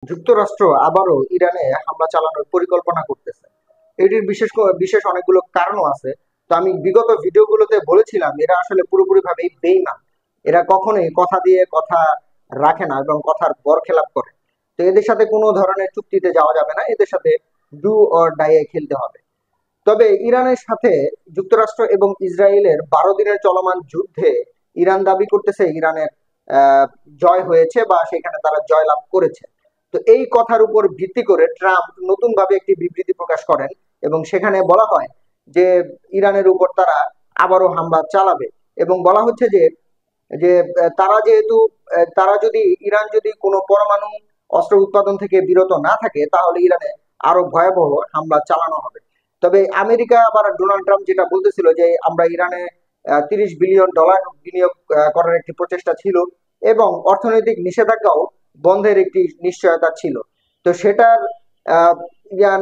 যুক্তরাষ্ট্র আবারও ইরানে হামলা চালানোর পরিকল্পনা করতেছে। এটির বিশেষ অনেকগুলো কারণও আছে। তো আমি বিগত ভিডিওগুলোতে বলেছিলাম এরা আসলে পুরোপুরিভাবেই বেইমান। এরা কখনোই কথা দিয়ে কথা রাখে না এবং কথার বরখেলাপ করে। তো এদের সাথে কোনো ধরনের চুক্তিতে যাওয়া যাবে না, এদের সাথে ডু অর ডাইয়ে খেলতে হবে। তবে ইরানের সাথে যুক্তরাষ্ট্র এবং ইসরায়েলের 12 দিনের চলমান যুদ্ধে ইরান দাবি করতেছে ইরানের আহ, জয় হয়েছে বা সেখানে তারা জয়লাভ করেছে। তো এই কথার উপর ভিত্তি করে ট্রাম্প নতুন ভাবে একটি বিবৃতি প্রকাশ করেন এবং সেখানে বলা হয় যে ইরানের উপর তারা আবারও হামলা চালাবে। এবং বলা হচ্ছে যে যে তারা যেহেতু তারা যদি ইরান যদি কোনো পরমাণু অস্ত্র উৎপাদন থেকে বিরত না থাকে তাহলে ইরানে আরো ভয়াবহ হামলা চালানো হবে। তবে আমেরিকা আবার ডোনাল্ড ট্রাম্প যেটা বলতেছিল যে আমরা ইরানে 30 বিলিয়ন ডলার বিনিয়োগ করার একটি প্রচেষ্টা ছিল এবং অর্থনৈতিক নিষেধাজ্ঞাও বন্ধের একটি নিশ্চয়তা ছিল। তো সেটার আহ,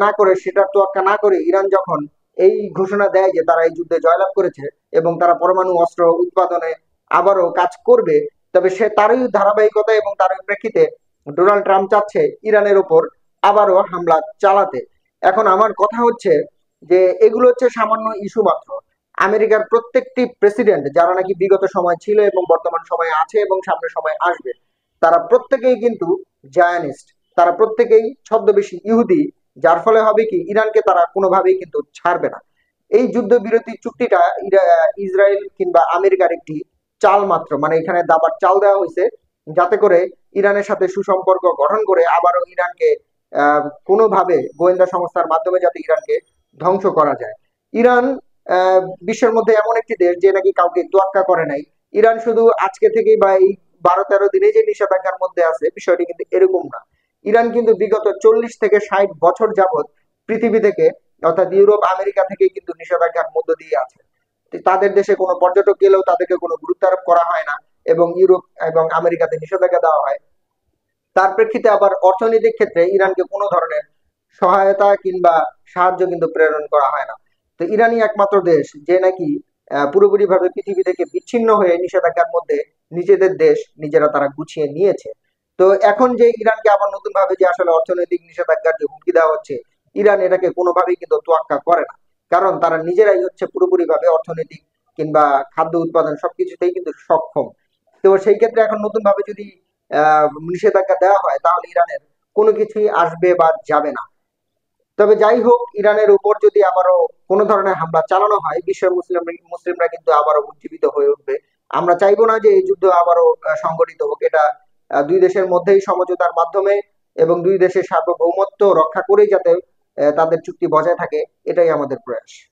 না করে, সেটার তোয়াক্কা না করে ইরান যখন এই ঘোষণা দেয় যে তারা এই যুদ্ধে জয়লাভ করেছে এবং তারা পরমাণু অস্ত্র উৎপাদনে আবারও কাজ করবে, তবে সে তারই ধারাবাহিকতা এবং তারই প্রেক্ষিতে ডোনাল্ড ট্রাম্প চাচ্ছে ইরানের ওপর আবারও হামলা চালাতে। এখন আমার কথা হচ্ছে যে এগুলো হচ্ছে সামান্য ইস্যু মাত্র। আমেরিকার প্রত্যেকটি প্রেসিডেন্ট যারা নাকি বিগত সময় ছিল এবং বর্তমান সময়ে আছে এবং সামনের সময় আসবে, তারা প্রত্যেকেই কিন্তু জায়ানিস্ট। তারা প্রত্যেকেই ছদ্মবেশী ইহুদি। যার ফলে হবে কি ইরানকে তারা কোনোভাবেই কিন্তু ছাড়বে না। এই যুদ্ধবিরতি চুক্তিটা ইসরায়েল কিংবা আমেরিকার একটি চাল মাত্র, মানে এখানে দাবার চাল দেওয়া হয়েছে যাতে করে ইরানের সাথে সুসম্পর্ক গঠন করে আবারও ইরানকে কোনোভাবে গোয়েন্দা সংস্থার মাধ্যমে যাতে ইরানকে ধ্বংস করা যায়। ইরান আহ, বিশ্বের মধ্যে এমন একটি দেশ যে নাকি কাউকে তোয়াক্কা করে নাই। ইরান শুধু আজকে থেকেই বা এই 12-13 দিনে যে নিষেধাজ্ঞার মধ্যে আছে বিষয়টি কিন্তু এরকম না। ইরান কিন্তু বিগত 40 থেকে 60 বছর যাবৎ পৃথিবী থেকে, অর্থাৎ ইউরোপ আমেরিকা থেকে কিন্তু নিষেধাজ্ঞার মধ্য দিয়ে আছে। তাদের দেশে কোনো পর্যটক গেলেও তাদেরকে কোনো গুরুত্ব আরোপ করা হয় না এবং ইউরোপ এবং আমেরিকাতে নিষেধাজ্ঞা দেওয়া হয়। তার প্রেক্ষিতে আবার অর্থনৈতিক ক্ষেত্রে ইরানকে কোনো ধরনের সহায়তা কিংবা সাহায্য কিন্তু প্রেরণ করা হয় না। তো ইরানই একমাত্র দেশ যে নাকি পুরোপুরিভাবে পৃথিবী থেকে বিচ্ছিন্ন হয়ে নিষেধাজ্ঞার মধ্যে নিজেদের দেশ নিজেরা তারা গুছিয়ে নিয়েছে। তো এখন যে ইরানকে আবার নতুন ভাবে যে আসলে অর্থনৈতিক নিষেধাজ্ঞার যে হুমকি দেওয়া হচ্ছে, ইরান এটাকে কোনোভাবেই কিন্তু তোয়াক্কা করে না। কারণ তারা নিজেরাই হচ্ছে পুরোপুরিভাবে অর্থনৈতিক কিংবা খাদ্য উৎপাদন সবকিছুতেই কিন্তু সক্ষম। তো সেই ক্ষেত্রে এখন নতুন ভাবে যদি নিষেধাজ্ঞা দেওয়া হয় তাহলে ইরানের কোনো কিছুই আসবে বা যাবে না। তবে যাই হোক, ইরানের উপর যদি আবারও কোনো ধরনের হামলা চালানো হয় বিশ্বের মুসলিমরা কিন্তু আবারও উজ্জীবিত হয়ে উঠবে। আমরা চাইবো না যে এই যুদ্ধ আবারও সংগঠিত হোক। এটা দুই দেশের মধ্যেই সমঝোতার মাধ্যমে এবং দুই দেশের সার্বভৌমত্ব রক্ষা করেই যাতে তাদের চুক্তি বজায় থাকে, এটাই আমাদের প্রয়াস।